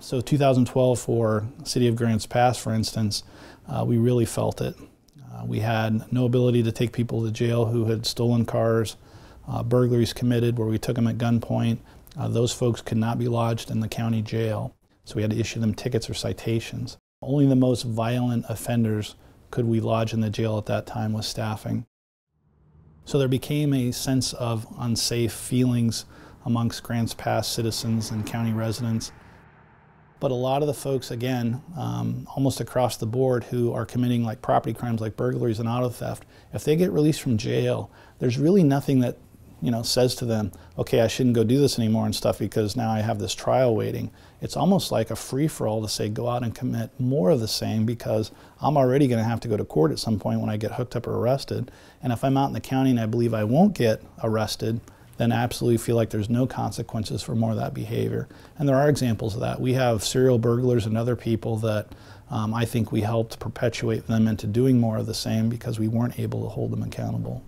So 2012 for City of Grants Pass, for instance, we really felt it. We had no ability to take people to jail who had stolen cars, burglaries committed where we took them at gunpoint. Those folks could not be lodged in the county jail, so we had to issue them tickets or citations. Only the most violent offenders could we lodge in the jail at that time with staffing. So there became a sense of unsafe feelings amongst Grants Pass citizens and county residents. But a lot of the folks, again, almost across the board, who are committing like property crimes like burglaries and auto theft, if they get released from jail, there's really nothing that says to them, okay, I shouldn't go do this anymore and stuff because now I have this trial waiting. It's almost like a free-for-all to say go out and commit more of the same because I'm already going to have to go to court at some point when I get hooked up or arrested. And if I'm out in the county and I believe I won't get arrested, then I absolutely feel like there's no consequences for more of that behavior. And there are examples of that. We have serial burglars and other people that I think we helped perpetuate them into doing more of the same because we weren't able to hold them accountable.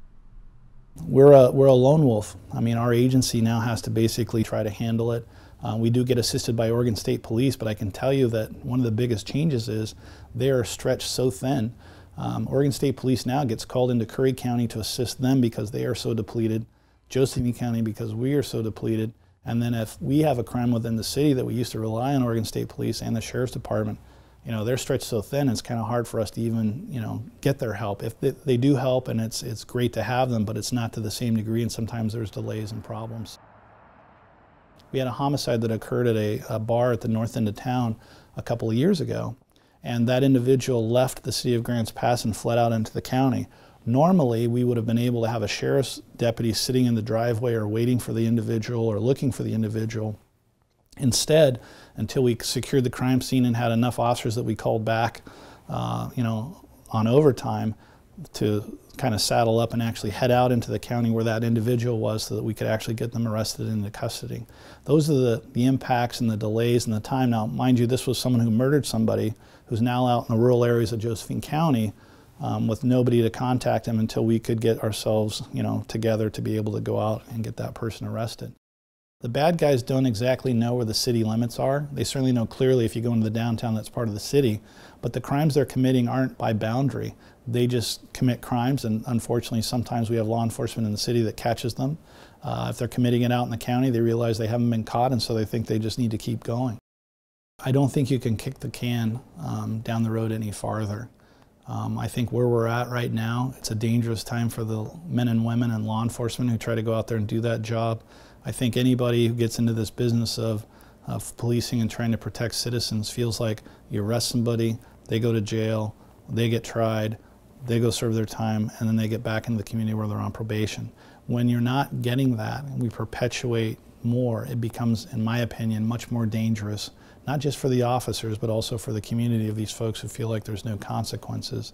We're a lone wolf. I mean, our agency now has to basically try to handle it. We do get assisted by Oregon State Police, but I can tell you that one of the biggest changes is they are stretched so thin. Oregon State Police now gets called into Curry County to assist them because they are so depleted, Josephine County because we are so depleted, and then if we have a crime within the city that we used to rely on Oregon State Police and the Sheriff's Department, they're stretched so thin it's kind of hard for us to even get their help. If they do help, and it's great to have them, but it's not to the same degree, and sometimes there's delays and problems. We had a homicide that occurred at a bar at the north end of town a couple of years ago, and that individual left the City of Grants Pass and fled out into the county. Normally, we would have been able to have a sheriff's deputy sitting in the driveway or waiting for the individual or looking for the individual. Instead, until we secured the crime scene and had enough officers that we called back, on overtime to kind of saddle up and actually head out into the county where that individual was so that we could actually get them arrested into custody. Those are the impacts and the delays and the time. Now, mind you, this was someone who murdered somebody who's now out in the rural areas of Josephine County with nobody to contact him until we could get ourselves, together to be able to go out and get that person arrested. The bad guys don't exactly know where the city limits are. They certainly know clearly if you go into the downtown that's part of the city, but the crimes they're committing aren't by boundary. They just commit crimes, and unfortunately sometimes we have law enforcement in the city that catches them. If they're committing it out in the county, they realize they haven't been caught, and so they think they just need to keep going. I don't think you can kick the can down the road any farther. I think where we're at right now, it's a dangerous time for the men and women in law enforcement who try to go out there and do that job. I think anybody who gets into this business of policing and trying to protect citizens feels like you arrest somebody, they go to jail, they get tried, they go serve their time, and then they get back into the community where they're on probation. When you're not getting that, and we perpetuate more, it becomes, in my opinion, much more dangerous, not just for the officers, but also for the community of these folks who feel like there's no consequences.